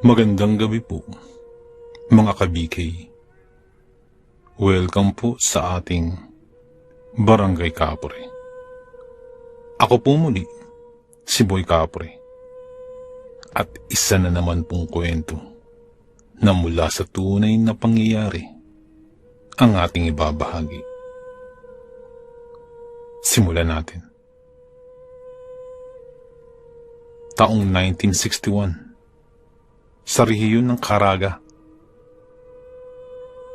Magandang gabi po, mga ka-BK. Welcome po sa ating Barangay Kapre. Ako po muli, si Boy Kapre. At isa na naman pong kwento na mula sa tunay na pangyayari ang ating ibabahagi. Simulan natin. Taong 1961, sa rehiyon ng Caraga.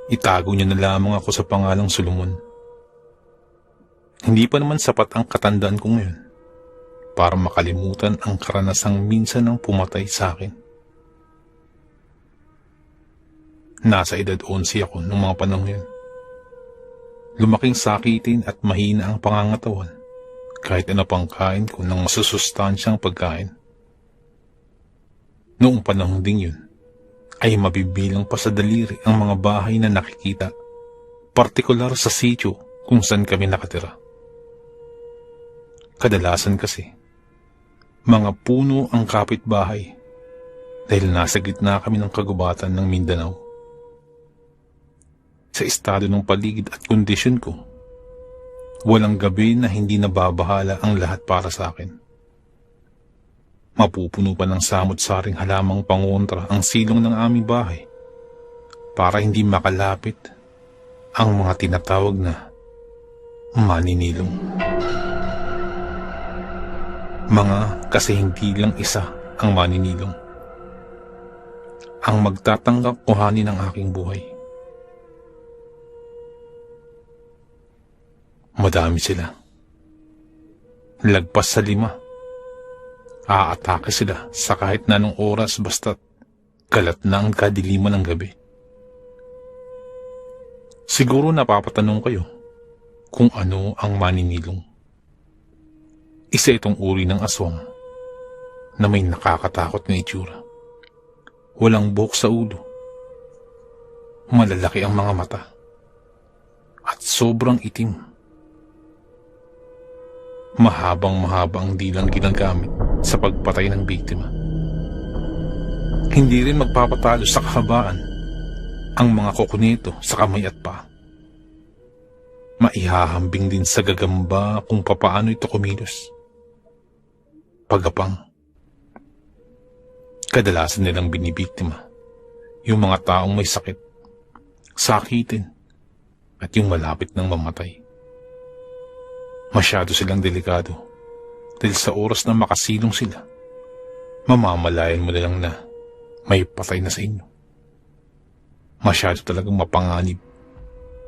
Itago niya na lamang ako sa pangalang Solomon. Hindi pa naman sapat ang katandaan ko ngayon para makalimutan ang karanasang minsan nang pumatay sa akin. Nasa edad 11 ako noong mga panahon yun. Lumaking sakitin at mahina ang pangangatawan kahit ano pang kain ko ng masusustansyang pagkain. Noong panahon ding yun, ay mabibilang pa sa daliri ang mga bahay na nakikita, partikular sa sityo kung saan kami nakatira. Kadalasan kasi, mga puno ang kapitbahay dahil nasa gitna kami ng kagubatan ng Mindanao. Sa estado ng paligid at kondisyon ko, walang gabi na hindi nababahala ang lahat para sa akin. Mapupuno pa ng samot-saring halamang pangontra ang silong ng aming bahay para hindi makalapit ang mga tinatawag na maninilong. Mga kasi hindi lang isa ang maninilong ang magtatanggap kuhanin ng aking buhay. Madami sila. Lagpas sa 5. Aatake sila sa kahit na anong oras basta't kalat na ang kadiliman ng gabi. Siguro napapatanong kayo kung ano ang maninilong. Isa itong uri ng aswang na may nakakatakot na itsura. Walang buhok sa ulo. Malalaki ang mga mata. At sobrang itim. Mahabang-mahaba ang dilang ginagamit sa pagpatay ng biktima. Hindi rin magpapatalo sa kahabaan ang mga kuko nito sa kamay at paa. Maihahambing din sa gagamba kung papaano ito kumilos. Pagapang. Kadalasan nilang binibiktima yung mga taong may sakit, sakitin, at yung malapit ng mamatay. Masyado silang delikado dahil sa oras na makasilong sila, mamamalayan mo na lang na may patay na sa inyo. Masyado talagang mapanganib,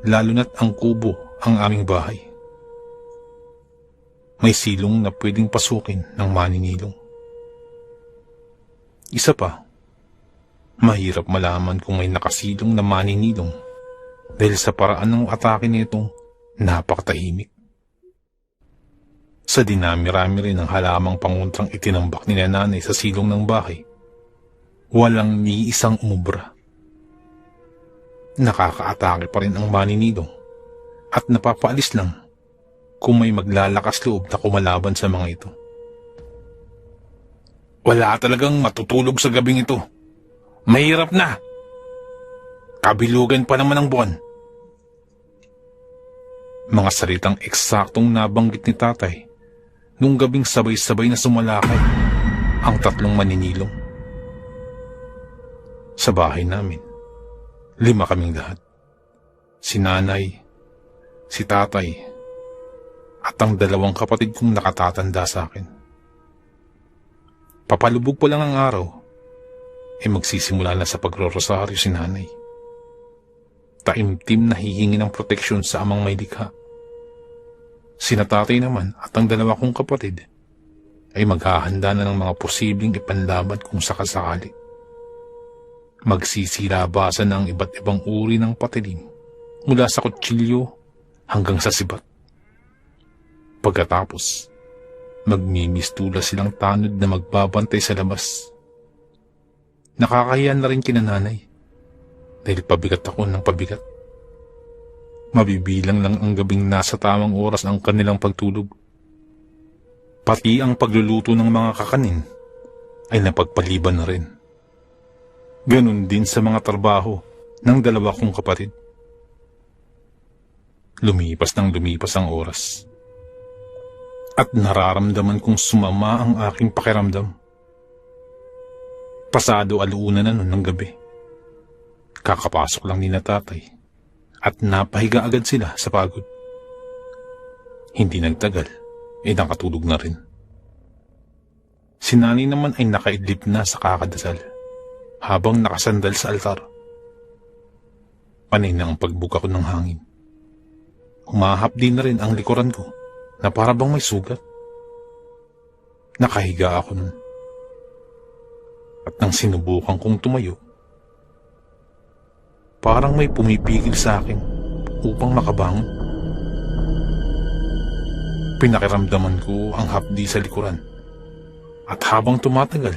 lalo na't ang kubo ang aming bahay. May silong na pwedeng pasukin ng maninilong. Isa pa, mahirap malaman kung may nakasilong na maninilong dahil sa paraan ng atake nitong napakatahimik. Sa dinami-rami rin ng halamang panguntrang itinambak ni nanay sa silong ng bahay, walang ni isang umubra. Nakakaatake pa rin ang maninilong at napapaalis lang kung may maglalakas loob na kumalaban sa mga ito. Wala talagang matutulog sa gabing ito. Mahirap na. Kabilugan pa naman ang buwan. Mga salitang eksaktong nabanggit ni tatay nung gabing sabay-sabay na sumalakay ang 3 maninilong. Sa bahay namin, 5 kaming lahat. Si nanay, si tatay, at ang 2 kapatid kong nakatatanda sa akin. Papalubog pa lang ang araw, magsisimula na sa pagro-rosaryo si nanay. Taimtim na hihingi ng proteksyon sa amang may likha. Sina tatay naman at ang 2 kong kapatid ay maghahanda na ng mga posibleng ipanlaban kung sakasakali. Magsisilabasan na ang iba't ibang uri ng patilim mula sa kutsilyo hanggang sa sibat. Pagkatapos, magmimistula silang tanod na magbabantay sa labas. Nakakahiya na rin kina nanay dahil pabigat ako ng pabigat. Mabibilang lang ang gabing nasa tamang oras ang kanilang pagtulog. Pati ang pagluluto ng mga kakanin ay napagpaliban na rin. Ganun din sa mga trabaho ng dalawa kong kapatid. Lumipas ng lumipas ang oras. At nararamdaman kong sumama ang aking pakiramdam. Pasado 1:00 na nun ng gabi. Kakapasok lang ni na tatay at napahiga agad sila sa pagod. Hindi nagtagal, nakatulog na rin. Si nanay naman ay nakaidlip na sa kakadasal habang nakasandal sa altar. Panay na ang pagbuka ko ng hangin. Humahapdi na rin ang likuran ko na para bang may sugat. Nakahiga ako nun. At nang sinubukan kong tumayo, parang may pumipigil sa akin upang makabangon. Pinakiramdaman ko ang hapdi sa likuran. At habang tumatagal,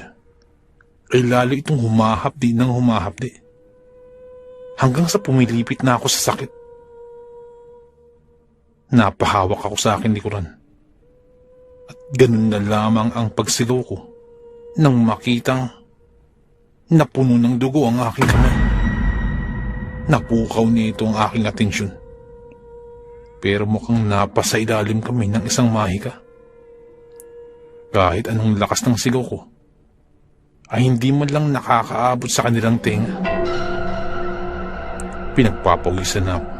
ay lalo itong humahapdi ng humahapdi. Hanggang sa pumilipit na ako sa sakit. Napahawak ako sa akin likuran. At ganun na lamang ang pagsigaw ko nang makitang napuno ng dugo ang aking kamay. Napukaw nito ang aking atensyon. Pero mukhang napasa ilalim kami ng isang mahika. Kahit anong lakas ng sigaw ko, ay hindi man lang nakakaabot sa kanilang tenga. Pinagpapawisan ako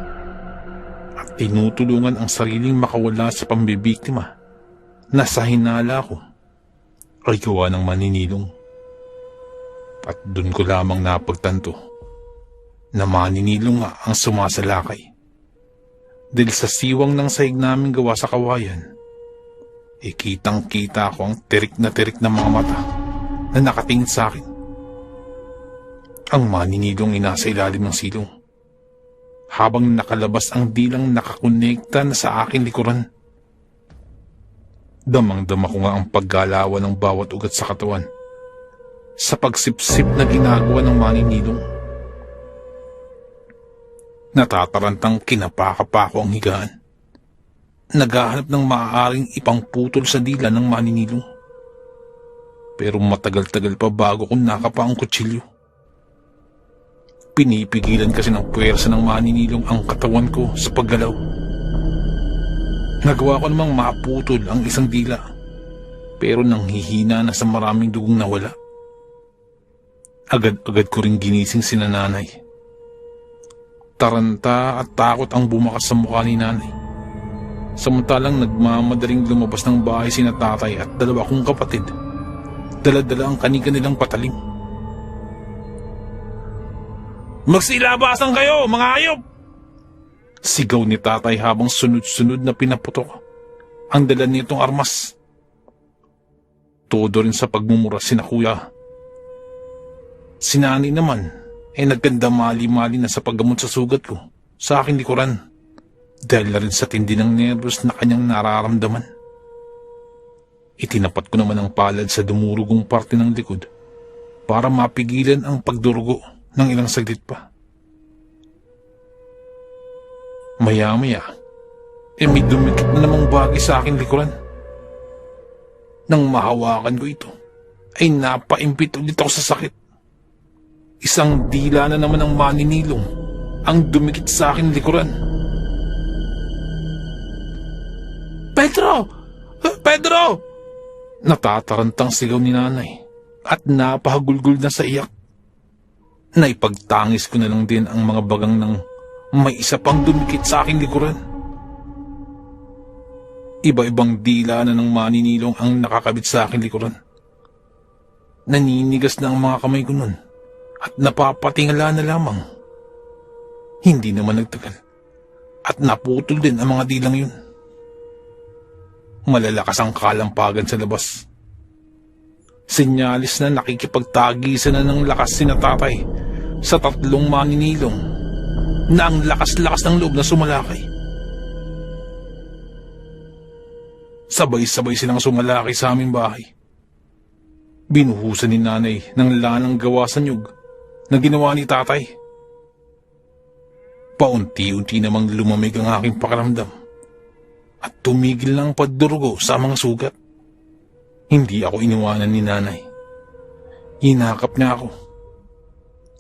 at tinutulungan ang sariling makawala sa pambibiktima na sa hinala ko ay gawa ng maninilong. At dun ko lamang napagtanto na maninilong nga ang sumasalakay. Dahil sa siwang ng sahig namin gawa sa kawayan, kitang-kita ko ang tirik na mga mata na nakatingin sa akin. Ang maninilong inasa ilalim ng silong, habang nakalabas ang dilang nakakonekta na sa aking likuran. Damang-dama ko nga ang paggalawan ng bawat ugat sa katawan sa pagsipsip na ginagawa ng maninilong. Natatarantang kinapakapa ko ang higaan. Naghahanap ng maaaring ipangputol sa dila ng maninilong. Pero matagal-tagal pa bago ko nakapa ang kutsilyo. Pinipigilan kasi ng puwersa ng maninilong ang katawan ko sa paggalaw. Nagawa ko namang maputol ang isang dila, pero nanghihina na sa maraming dugong nawala. Agad-agad ko rin ginising si nanay. Taranta at takot ang bumakas sa mukha ni nanay. Samantalang nagmamadaling lumabas ng bahay sina tatay at dalawa kong kapatid. Dala-dala ang kani-kanilang patalim. "Magsilabasan kayo, mga hayop!" Sigaw ni tatay habang sunod-sunod na pinaputok ang dala nitong armas. Todo rin sa pagmumura sina kuya. Si nanay naman ay nagkanda mali-mali na sa paggamot sa sugat ko sa aking likuran dahil na rin sa tindi ng nervyos na kanyang nararamdaman. Itinapat ko naman ang palad sa dumurugong parte ng likod para mapigilan ang pagdurugo ng ilang saglit pa. Maya-maya, may dumikit na namang bagay sa aking likuran. Nang mahawakan ko ito, ay napaimpit ulit ako sa sakit. Isang dila na naman ang maninilong ang dumikit sa aking likuran. "Pedro! Pedro!" Natatarantang sigaw ni nanay at napahagulgul na sa iyak. Naipagtangis ko na lang din ang mga bagang ng may isa pang dumikit sa aking likuran. Iba-ibang dila na ng maninilong ang nakakabit sa aking likuran. Naninigas na ang mga kamay ko nun at napapatingala na lamang. Hindi naman nagtagal at naputol din ang mga dilang yun. Malalakas ang kalampagan sa labas. Sinyalis na nakikipagtagisan na ng lakas sina tatay sa tatlong maninilong na ang lakas-lakas ng loob na sumalakay. Sabay-sabay silang sumalakay sa aming bahay. Binuhusan ni nanay ng lanang gawa sa nyug na ginawa ni tatay. Paunti-unti namang lumamig ang aking pakiramdam at tumigil na ang pagdurugo sa mga sugat. Hindi ako iniwanan ni nanay. Hinakap niya ako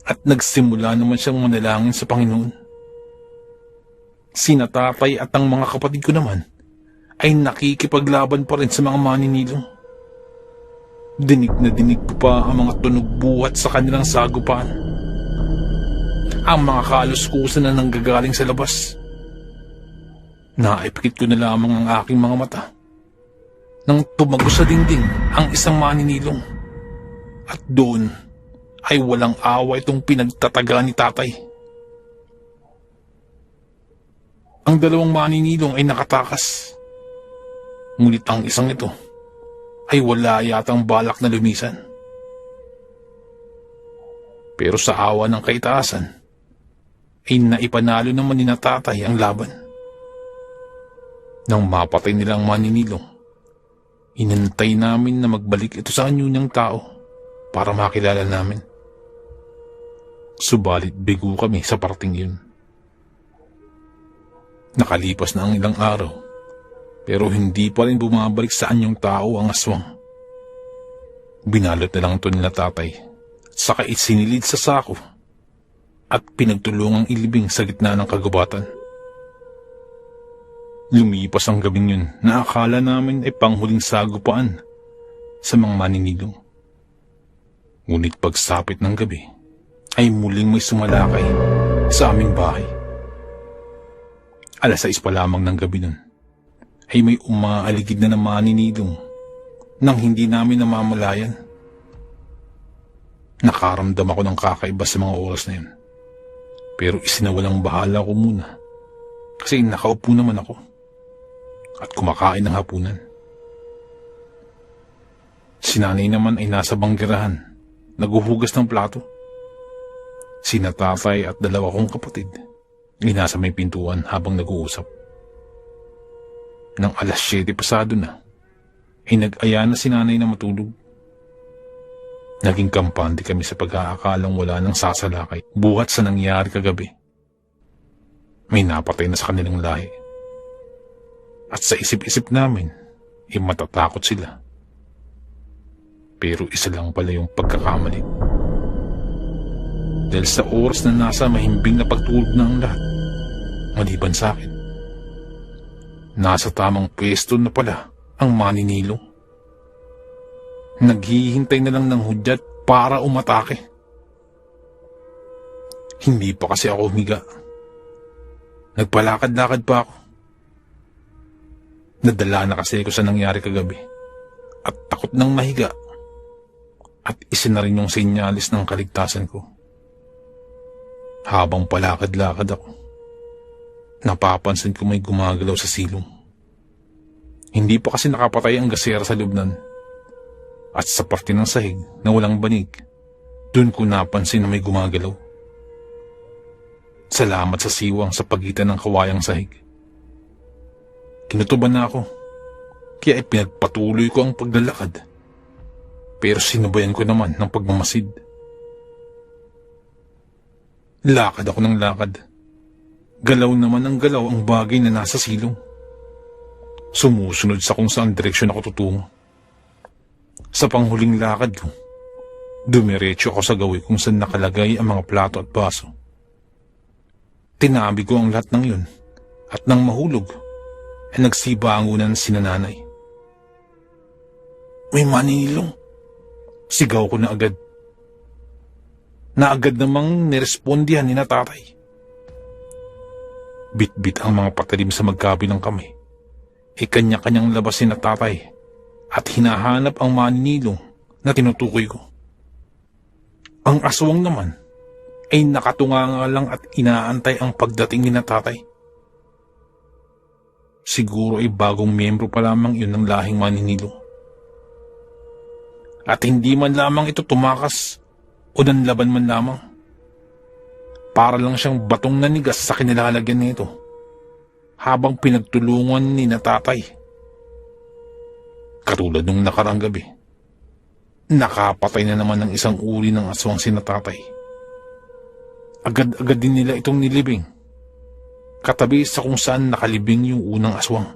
at nagsimula naman siyang manalangin sa Panginoon. Sina tatay at ang mga kapatid ko naman ay nakikipaglaban pa rin sa mga maninilong. Dinig na dinig ko pa ang mga tunog buhat sa kanilang sagupaan. Ang mga kaluskusan na nanggagaling sa labas. Naipikit ko na lamang ang aking mga mata nang tumagos sa dingding ang isang maninilong. At doon ay walang awa itong pinagtataga ni tatay. Ang dalawang maninilong ay nakatakas. Ngunit ang isang ito ay wala yatang balak na lumisan. Pero sa awa ng kaitaasan ay naipanalo naman ni na tatay ang laban. Nang mapatay nila ang maninilong, inantay namin na magbalik ito sa anyo niyang tao para makilala namin. Subalit bigo kami sa parting yun. Nakalipas na ang ilang araw, pero hindi pa rin bumabalik sa anyong tao ang aswang. Binalot na lang ito nila tatay, saka isinilid sa sako at pinagtulungang ilibing sa gitna ng kagubatan. Lumipas ang gabing yun na akala namin ay panghuling sagupaan sa mga maninilong. Ngunit pagsapit ng gabi ay muling may sumalakay sa aming bahay. 6:00 pa lamang ng gabi nun ay may umaaligid na maninilong nang hindi namin namamalayan. Nakaramdam ako ng kakaiba sa mga oras na yun. Pero isinawalang bahala ko muna kasi nakaupo naman ako at kumakain ng hapunan. Si nanay naman ay nasa banggerahan, naguhugas ng plato. Sina tatay at 2 kong kapatid ay nasa may pintuan habang nag-uusap. Nang 7:00 pasado na, ay nag-aya na si nanay na matulog. Naging kampante kami sa pag-aakalang wala nang sasalakay buhat sa nangyari kagabi. May napatay na sa kanilang lahi. At sa isip-isip namin, ay matatakot sila. Pero isa lang pala yung pagkakamali. Dahil sa oras na nasa mahimbing na pagtulog na ang lahat, maliban sa akin, nasa tamang pwesto na pala ang maninilong. Naghihintay na lang ng hudyat para umatake. Hindi pa kasi ako humiga. Nagpalakad-lakad pa ako. Nadala na kasi ako sa nangyari kagabi at takot ng mahiga at isa na rin yung senyalis ng kaligtasan ko. Habang palakad-lakad ako, napapansin ko may gumagalaw sa silong. Hindi pa kasi nakapatay ang gasera sa lubnan. At sa parte ng sahig na walang banig, dun ko napansin na may gumagalaw. Salamat sa siwang sa pagitan ng kawayang sahig. Kinutuban na ako, kaya ipinagpatuloy ko ang paglalakad. Pero sinubayan ko naman ng pagmamasid. Lakad ako ng lakad. Galaw naman ang galaw ang bagay na nasa silong. Sumusunod sa kung saan direksyon ako tutungo. Sa panghuling lakad ko, dumiretso ako sa gawi kung saan nakalagay ang mga plato at baso. Tinabi ko ang lahat ng yun at nang mahulog, ay nagsibangunan si nanay. May maninilong. Sigaw ko na agad. Na agad namang nirespondihan ni na tatay. Bit-bit ang mga patalim sa magkabilang kamay. Kanya-kanyang labasin na tatay at hinahanap ang maninilong na tinutukoy ko. Ang aswang naman ay nakatunganga lang at inaantay ang pagdating ni na tatay. Siguro ay bagong miyembro pa lamang yun ng lahing maninilong. At hindi man lamang ito tumakas o nanlaban man lamang. Para lang siyang batong nanigas sa kinilalagyan nito habang pinagtulungan ni na tatay. Katulad nung nakarang gabi, nakapatay na naman ng isang uri ng aswang si na tatay. Agad-agad din nila itong nilibing, katabi sa kung saan nakalibing yung unang aswang.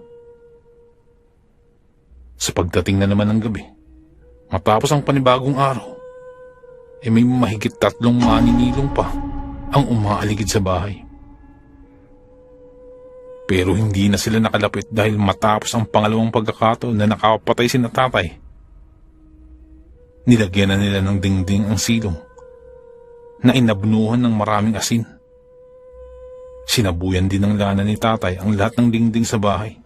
Sa pagdating na naman ng gabi, matapos ang panibagong araw, may mahigit 3 maninilong pa ang umaaligid sa bahay. Pero hindi na sila nakalapit dahil matapos ang pangalawang pagkakataon na nakapatay si tatay, nilagyan na nila ng dingding ang silong na inabnuhan ng maraming asin. Sinabuyan din ng lana ni tatay ang lahat ng dingding sa bahay,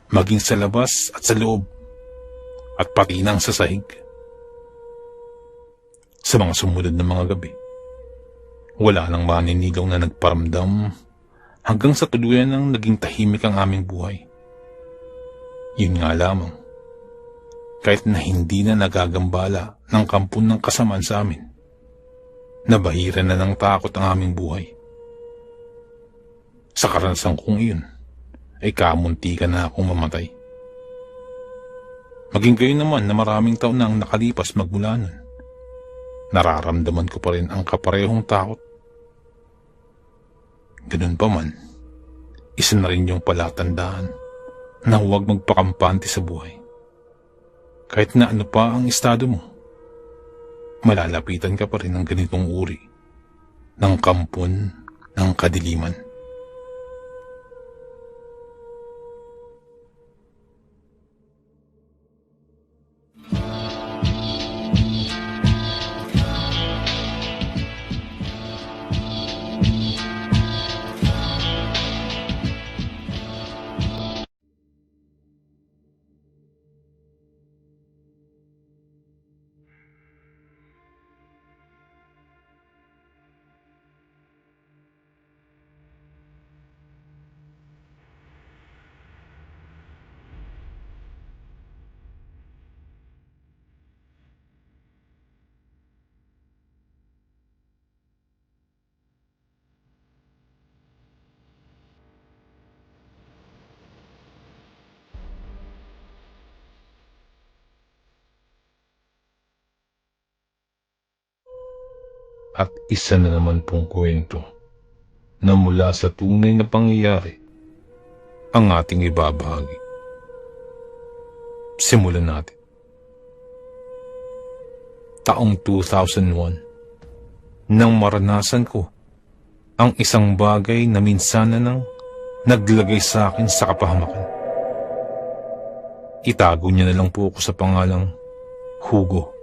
maging sa labas at sa loob, at pati nang sa sahig. Sa mga sumunod na mga gabi, wala nang maninilong na nagparamdam hanggang sa tuluyan ng naging tahimik ang aming buhay. Yun nga lamang, kahit na hindi na nagagambala ng kampon ng kasamaan sa amin, nabahira na ng takot ang aming buhay. Sa karanasan kong iyon, ay kamuntikan na akong mamatay. Maging gayon naman na maraming taon na ang nakalipas magmula nun, nararamdaman ko pa rin ang kaparehong takot. Ganun pa man, isa na rin yung palatandaan na huwag magpakampante sa buhay. Kahit na ano pa ang estado mo, malalapitan ka pa rin ng ganitong uri ng kampon ng kadiliman. At isa na naman pong kwento na mula sa tunay na pangyayari ang ating ibabahagi. Simulan natin. Taong 2001, nang maranasan ko ang isang bagay na minsan na nang naglagay sa akin sa kapahamakan. Itago niya na lang po ako sa pangalang Hugo.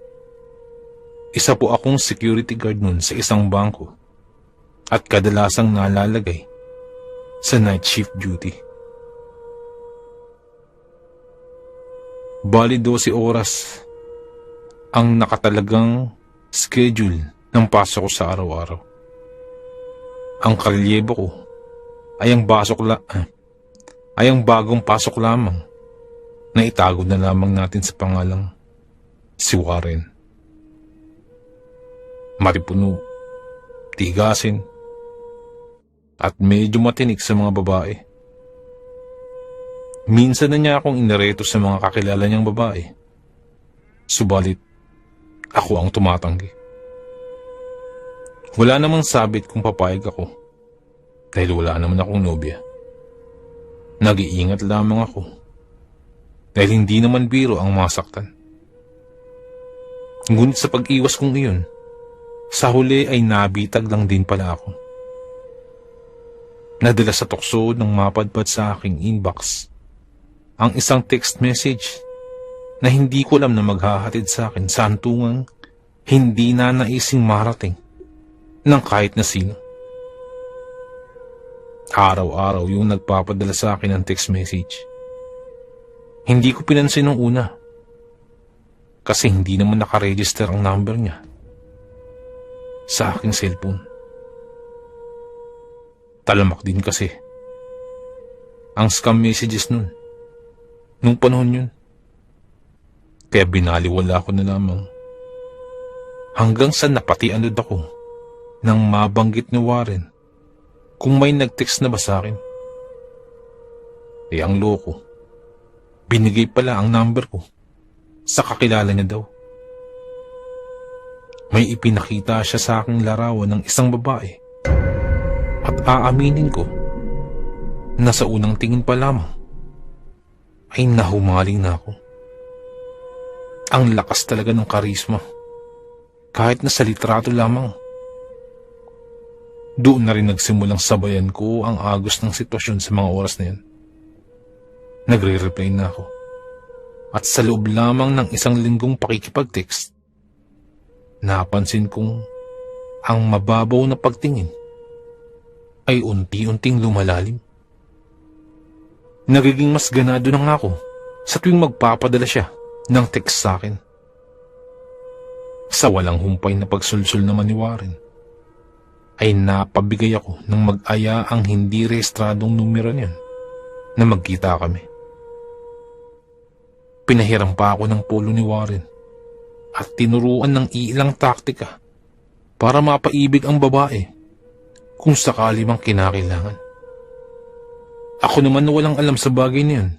Isa po akong security guard nun sa isang bangko at kadalasang nalalagay sa night shift duty. Bali 12 oras ang nakatalagang schedule ng pasok ko sa araw-araw. Ang karelyebo ko ay ang bagong pasok lamang na itago na lamang natin sa pangalang si Warren. Maripuno, tigasin, at medyo matinik sa mga babae. Minsan na niya akong inireto sa mga kakilala niyang babae. Subalit, ako ang tumatanggi. Wala namang sabit kung papayag ako, dahil wala naman akong nobya. Nag-iingat lamang ako, dahil hindi naman biro ang masaktan. Ngunit sa pag-iwas kong iyon, sa huli ay nabitag lang din pala ako. Nadala sa tukso ng mapadpad sa aking inbox ang isang text message na hindi ko alam na maghahatid sa akin sa hantungang hindi na naising marating ng kahit na sino. Araw-araw yung nagpapadala sa akin ng text message. Hindi ko pinansin nung una kasi hindi naman nakaregister ang number niya sa aking cellphone. Talamak din kasi ang scam messages nung panahon yun. Kaya binaliwala ko na lamang hanggang sa napatianod ako nang mabanggit ni Warren kung may nag-text na ba sa akin. Ang loko, binigay pala ang number ko sa kakilala niya daw. May ipinakita siya sa aking larawan ng isang babae at aaminin ko na sa unang tingin pa lamang ay nahumaling na ako. Ang lakas talaga ng karisma kahit na sa litrato lamang. Doon na rin nagsimulang sabayan ko ang agos ng sitwasyon sa mga oras na yun. Nagre-reply na ako. At sa loob lamang ng isang linggong pakikipag-text, napansin kong ang mababaw na pagtingin ay unti-unting lumalalim. Nagiging mas ganado na nga ako sa tuwing magpapadala siya ng text sa akin. Sa walang humpay na pagsulsul naman ni Warren, ay napabigay ako ng mag-aya ang hindi rehistradong numero niyan na magkita kami. Pinahiram pa ako ng polo ni Warren at tinuruan ng ilang taktika para mapaibig ang babae kung sakali mang kinakailangan. Ako naman na walang alam sa bagay na yun,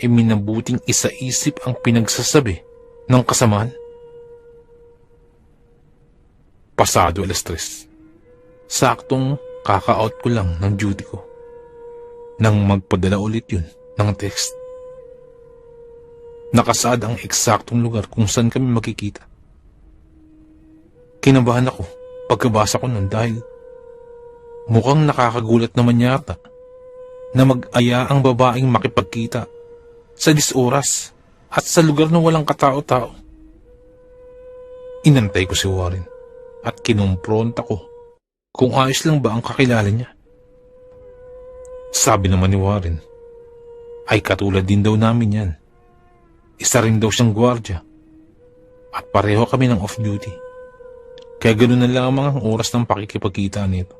minabuting isa-isip ang pinagsasabi ng kasamahan. Pasado 3:00. Saktong kaka-out ko lang ng duty ko nang magpadala ulit yun ng text. Nakasaad ang eksaktong lugar kung saan kami magkikita. Kinabahan ako pagkabasa ko nun dahil mukhang nakakagulat naman yata na mag-aya ang babaeng makipagkita sa 10 oras at sa lugar na walang katao-tao. Inantay ko si Warren at kinumpronta ko kung ayos lang ba ang kakilala niya. Sabi naman ni Warren, ay katulad din daw namin yan. Isa rin daw siyang gwardya at pareho kami ng off-duty. Kaya ganoon na lamang ang oras ng pakikipagkita nito.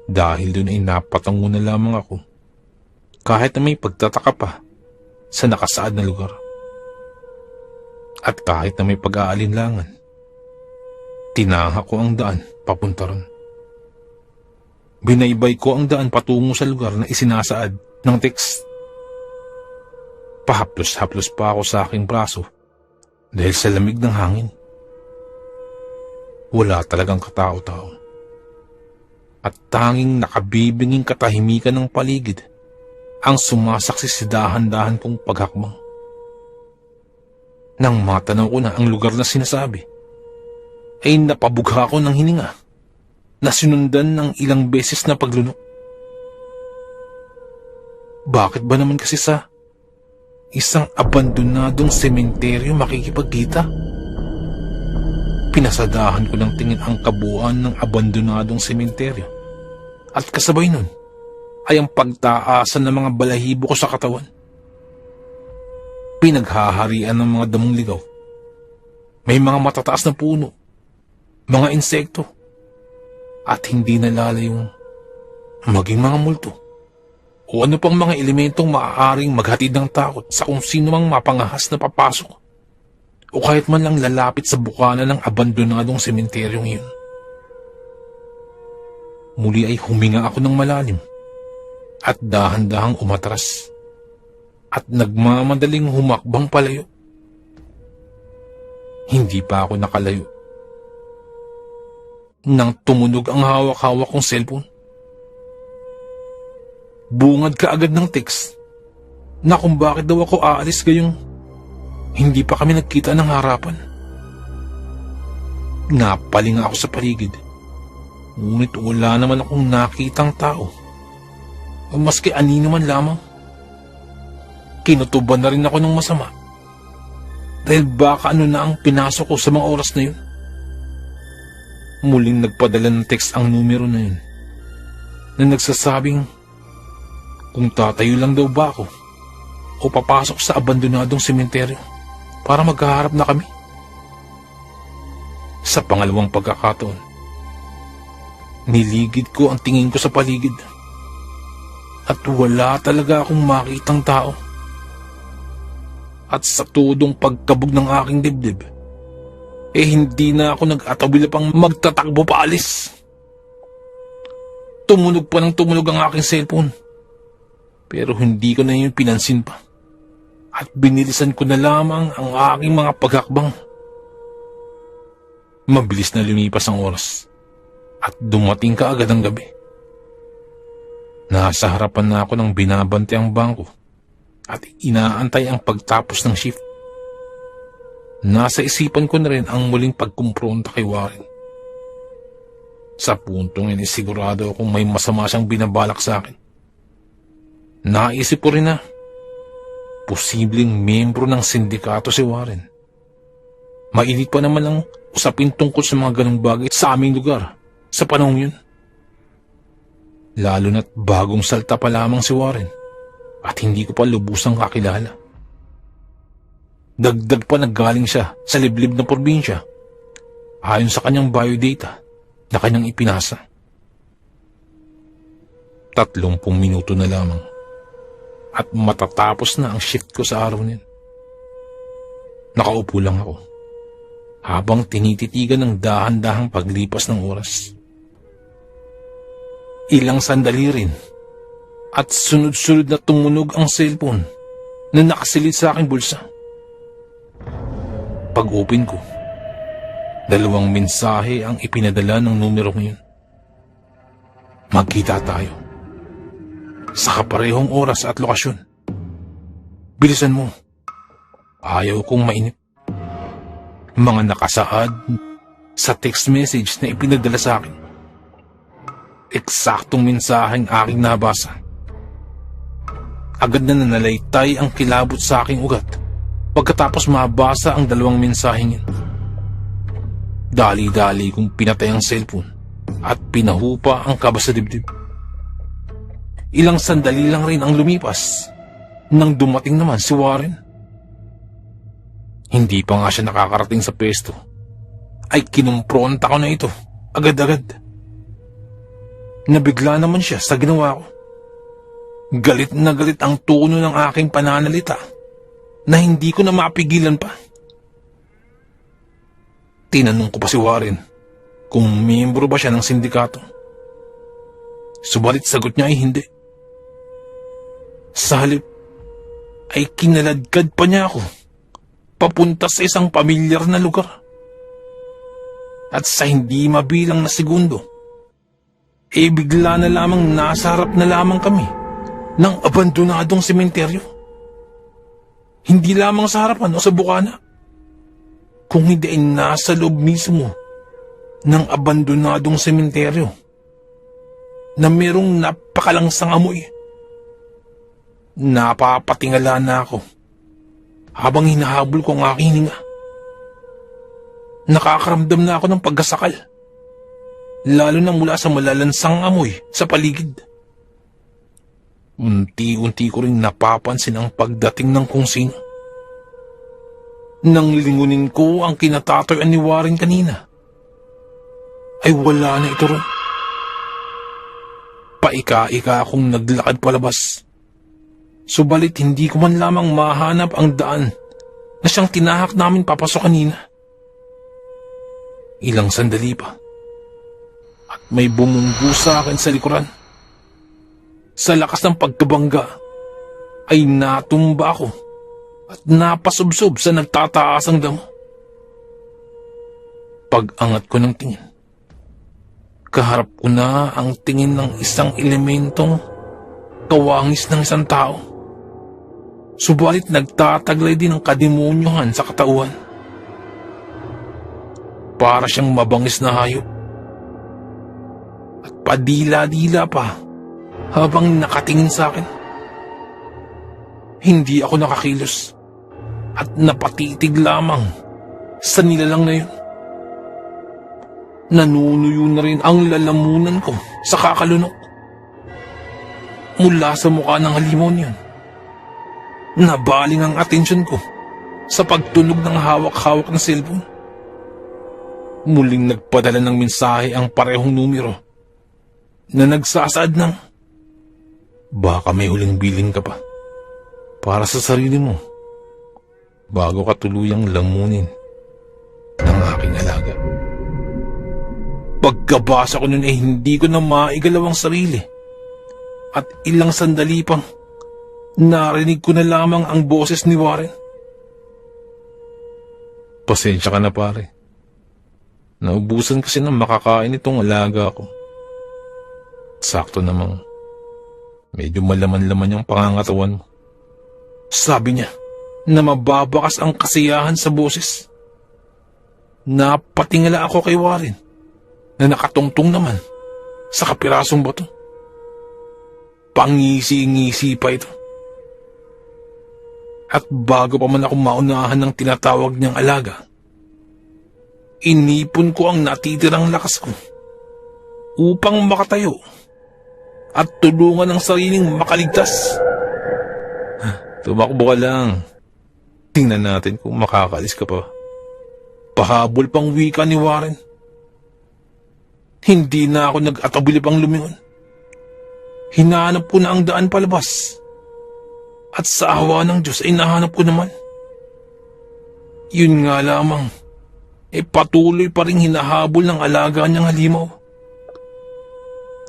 Dahil doon ay napatango na lamang ako kahit na may pagtataka pa sa nakasaad na lugar. At kahit na may pag-aalinlangan, tinaha ko ang daan papunta ron. Binaybay ko ang daan patungo sa lugar na isinasaad ng text. Pahaplos-haplos pa ako sa aking braso dahil sa lamig ng hangin. Wala talagang katao-tao. At tanging nakabibinging katahimikan ng paligid ang sumasaksi sa dahan-dahan kong paghakbang. Nang matanaw ko na ang lugar na sinasabi, ay napabugha ako ng hininga na sinundan ng ilang beses na paglunok. Bakit ba naman kasi sa isang abandonadong sementeryo makikipagkita? Pinasadahan ko ng tingin ang kabuuan ng abandonadong sementeryo at kasabay nun ay ang pagtaasan ng mga balahibo ko sa katawan. Pinaghaharian ng mga damong ligaw. May mga matataas na puno, mga insekto, at hindi nalalayong maging mga multo o ano pang mga elementong maaaring maghatid ng takot sa kung sino mang mapangahas na papasok o kahit man lang lalapit sa bukana ng abandonadong sementeryong iyon. Muli ay huminga ako ng malalim at dahan-dahang umatras at nagmamadaling humakbang palayo. Hindi pa ako nakalayo nang tumunog ang hawak-hawak kong cellphone. Bungad ka agad ng text na kung bakit daw ako aalis gayong hindi pa kami nagkita ng harapan. Napalinga ako sa paligid, ngunit wala naman akong nakitang tao o maski anino man lamang. Kinutuban na rin ako ng masama dahil baka ano na ang pinasok ko sa mga oras na yun. Muling nagpadala ng text ang numero na yun na nagsasabing kung tatayo lang daw ba ako o papasok sa abandonadong sementeryo para magkaharap na kami. Sa pangalawang pagkakataon, niligid ko ang tingin ko sa paligid at wala talaga akong makitang tao. At sa tudong pagkabog ng aking dibdib, hindi na ako nag-atawil pang magtatakbo paalis. Tumunog pa ng tumunog ang aking cellphone, pero hindi ko na yun pinansin pa at binilisan ko na lamang ang aking mga paghakbang. Mabilis na lumipas ang oras at dumating kaagad ang gabi. Nasa harapan na ako ng binabantaang bangko at inaantay ang pagtapos ng shift. Nasa isipan ko na rin ang muling pagkumpronta kay Warren. Sa puntong yun, sigurado akong may masama siyang binabalak sa akin. Naisip ko rin na posibleng miyembro ng sindikato si Warren. Mainit pa naman ang usapin tungkol sa mga ganong bagay sa aming lugar sa panahong yun. Lalo na't bagong salta pa lamang si Warren at hindi ko pa lubusang kakilala. Dagdag pa naggaling siya sa liblib na probinsya ayon sa kanyang biodata na kanyang ipinasa. 30 minuto na lamang at matatapos na ang shift ko sa araw niyan. Nakaupo lang ako habang tinititigan ng dahan-dahang paglipas ng oras. Ilang sandali rin at sunod-sunod na tumunog ang cellphone na nakasilid sa aking bulsa. Pag-open ko, 2 mensahe ang ipinadala ng numero ngayon. Magkita tayo sa kaparehong oras at lokasyon. Bilisan mo. Ayaw kong mainip. Mga nakasaad sa text message na ipinadala sa akin. Eksaktong mensaheng aking nabasa. Agad na nanalaytay ang kilabot sa aking ugat pagkatapos mabasa ang 2 mensaheng yun. Dali-dali kong pinatay ang cellphone at pinahupa ang kaba sa dibdib. Ilang sandali lang rin ang lumipas nang dumating naman si Warren. Hindi pa nga siya nakakarating sa pesto ay kinumpronta ko na ito agad-agad. Nabigla naman siya sa ginawa ko. Galit na galit ang tono ng aking pananalita na hindi ko na mapigilan pa. Tinanong ko pa si Warren kung miyembro ba siya ng sindikato. Subalit sagot niya ay hindi. Sa halip ay kinaladkad pa niya ako papunta sa isang pamilyar na lugar. At sa hindi mabilang na segundo, bigla na lamang nasa harap na lamang kami ng abandonadong sementeryo. Hindi lamang sa harapan o sa bukana, kung hindi ay nasa loob mismo ng abandonadong sementeryo na merong napakalangsang amoy. Napapatingala na ako habang hinahabol ko ang aking hininga. Nakakaramdam na ako ng pagkasakal, lalo na mula sa malalansang amoy sa paligid. Unti-unti ko rin napapansin ang pagdating ng kung sino. Nang lingunin ko ang kinatatoyan ni Warren kanina, ay wala na ito ron. Paika-ika akong naglakad palabas. Subalit hindi ko man lamang mahanap ang daan na siyang tinahak namin papasok kanina. Ilang sandali pa at may bumunggo sa akin sa likuran. Sa lakas ng pagkabangga ay natumba ako at napasubsob sa nagtataasang damo. Pag-angat ko ng tingin, kaharap ko na ang tingin ng isang elementong kawangis ng isang tao. Subalit nagtataglay din ang kademonyohan sa katauhan. Para siyang mabangis na hayop. At padila-dila pa habang nakatingin sa akin. Hindi ako nakakilos at napatitig lamang sa nilalang na yun. Nanunuyo na rin ang lalamunan ko sa kakalunok. Mula sa mukha ng halimaw niyon, nabaling ang atensyon ko sa pagtunog ng hawak-hawak na cellphone. Muling nagpadala ng mensahe ang parehong numero na nagsasaad ng, baka may huling biling ka pa para sa sarili mo bago ka tuluyang lamunin ng aking alaga. Pagkabasa ko nun ay hindi ko na maigalaw ang sarili at ilang sandali pang narinig ko na lamang ang boses ni Warren. Pasensya ka na pare. Naubusan kasi ng makakain itong alaga ko. Sakto namang medyo malaman-laman yung pangangatawan mo. Sabi niya na mababakas ang kasiyahan sa boses. Napatingala ako kay Warren na nakatungtong naman sa kapirasong bato. Pangisi-ngisi pa ito. At bago pa man ako maunahan ng tinatawag niyang alaga, inipon ko ang natitirang lakas ko upang makatayo at tulungan ang sariling makaligtas. Tumakbo ka lang. Tingnan natin kung makakalis ka pa. Pahabol pang wika ni Warren. Hindi na ako nag-atabili pang lumingon. Hinahanap ko na ang daan palabas. At sa awa ng Diyos ay nahanap ko naman. Yun nga lamang, patuloy pa rin hinahabol ng alaga niyang halimaw.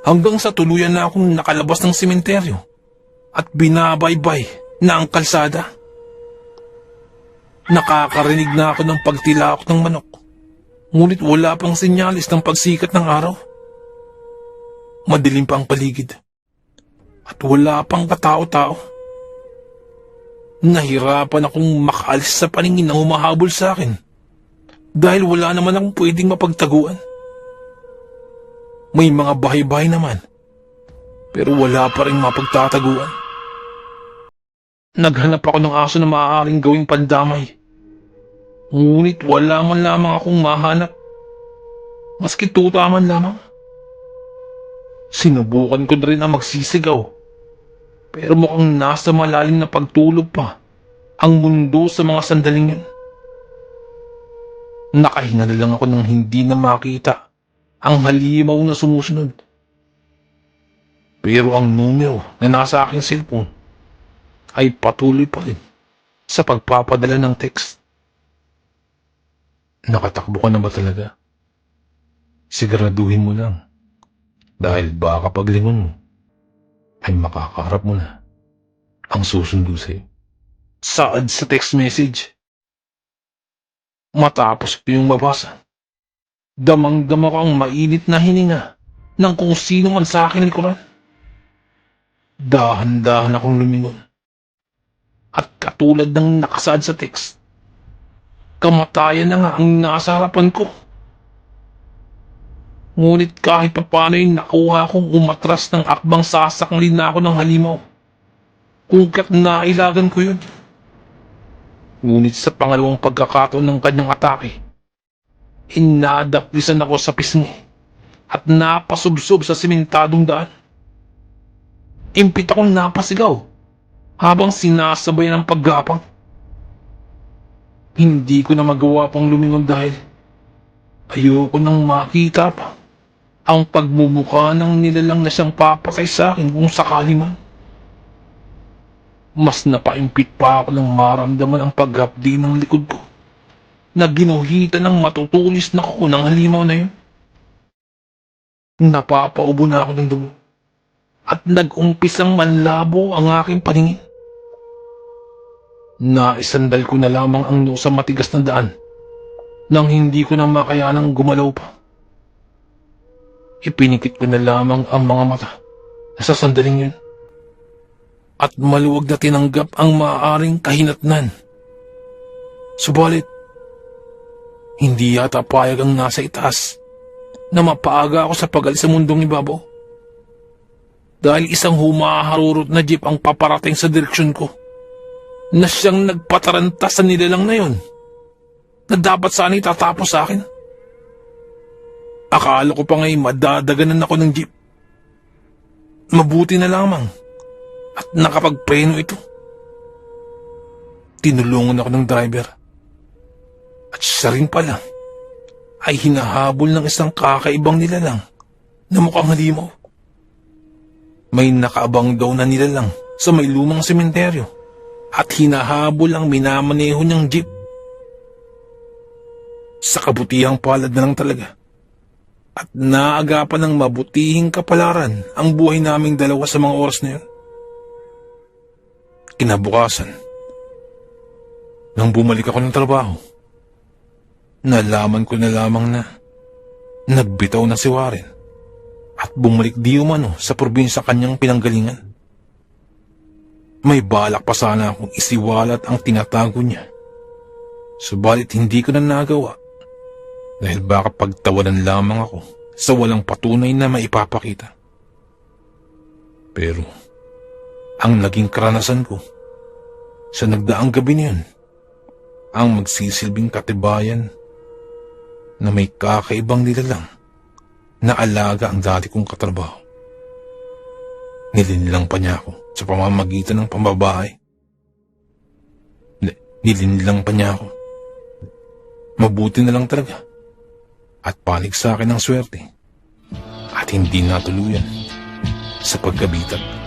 Hanggang sa tuluyan na akong nakalabas ng sementeryo at binabaybay na ang kalsada. Nakakarinig na ako ng pagtilaok ng manok, ngunit wala pang sinyalis ng pagsikat ng araw. Madilim pa ang paligid at wala pang katao-tao. Nahirapan akong makaalis sa paningin na humahabol sa akin dahil wala naman akong pwedeng mapagtaguan. May mga bahay-bahay naman, pero wala pa rin mapagtataguan. Naghanap ako ng aso na maaaring gawing pandamay, ngunit wala man lamang akong mahanap, maski tuta man lamang. Sinubukan ko na rin ang magsisigaw, pero mukhang nasa malalim na pagtulog pa ang mundo sa mga sandaling yun. Nakahinga na lang ako nang hindi na makita ang halimaw na sumusunod. Pero ang numero na nasa aking cellphone ay patuloy pa rin sa pagpapadala ng text. Nakatakbo ka na ba talaga? Siguraduhin mo lang, dahil baka paglingon mo ay makakaharap mo na ang susundo sa'yo. Saad sa text message. Matapos ko yung mabasa, damang-dama ko ang mainit na hininga ng kung sino man sa akin likuran. Dahan-dahan akong lumingon. At katulad ng nakasaad sa text, kamatayan na nga ang nasa harapan ko. Ngunit kahit pa paano yung nakuha kong umatras ng akbang sasaklin na ako ng halimaw. Kung ka't nailagan ko yun. Ngunit sa pangalawang pagkakataon ng kanyang atake, inadaplisan ako sa pisngi at napasubsob sa simentadong daan. Impit akong napasigaw habang sinasabay ng paggapang. Hindi ko na magawa pang lumingon dahil ayoko nang makita pa ang pagmumukha ng nilalang na siyang papatay sa akin kung sakali man. Mas napaimpit pa ako nang maramdaman ang paghapdi ng likod ko na ginuhitan ng matutulis na kuko ng halimaw na yun. Napapaubo na ako ng dugo at nag-umpisang manlabo ang aking paningin. Naisandal ko na lamang ang noo sa matigas na daan nang hindi ko na makayanang gumalaw pa. Ipinikit ko na lamang ang mga mata sa sandaling yun at maluwag na tinanggap ang maaaring kahinatnan. Subalit, hindi yata payag ang nasa itaas na mapaaga ako sa pag-alis sa mundong ibabaw. Dahil isang humaharurot na jeep ang paparating sa direksyon ko na siyang nagpataranta sa nilalang na yun na dapat sana'y tatapos sa akin. Akala ko pa nga'y madadaganan ako ng jeep. Mabuti na lamang at nakapagpreno ito. Tinulungan ako ng driver at siya rin pala ay hinahabol ng isang kakaibang nilalang na mukhang halimaw. May nakaabang daw na nilalang sa may lumang sementeryo at hinahabol ang minamaneho niyang jeep. Sa kabutihang palad na lang talaga at naagapan ng mabutihing kapalaran ang buhay naming dalawa sa mga oras na yun. Kinabukasan, nang bumalik ako ng trabaho, nalaman ko na lamang na nagbitaw na si Warren at bumalik di umano sa probinsya kanyang pinanggalingan. May balak pa sana akong isiwalat ang tinatago niya, subalit hindi ko na nagawa Dahil baka pagtawanan lamang ako sa walang patunay na maipapakita. Pero, ang naging karanasan ko sa nagdaang gabi na yun, ang magsisilbing katibayan na may kakaibang nilalang na alaga ang dati kong katrabaho. Nilinlang pa niya ako sa pamamagitan ng pambabae. Nilinlang pa niya ako. Mabuti na lang talaga at panig sa akin ang swerte at hindi natuluyan sa pagkabitat.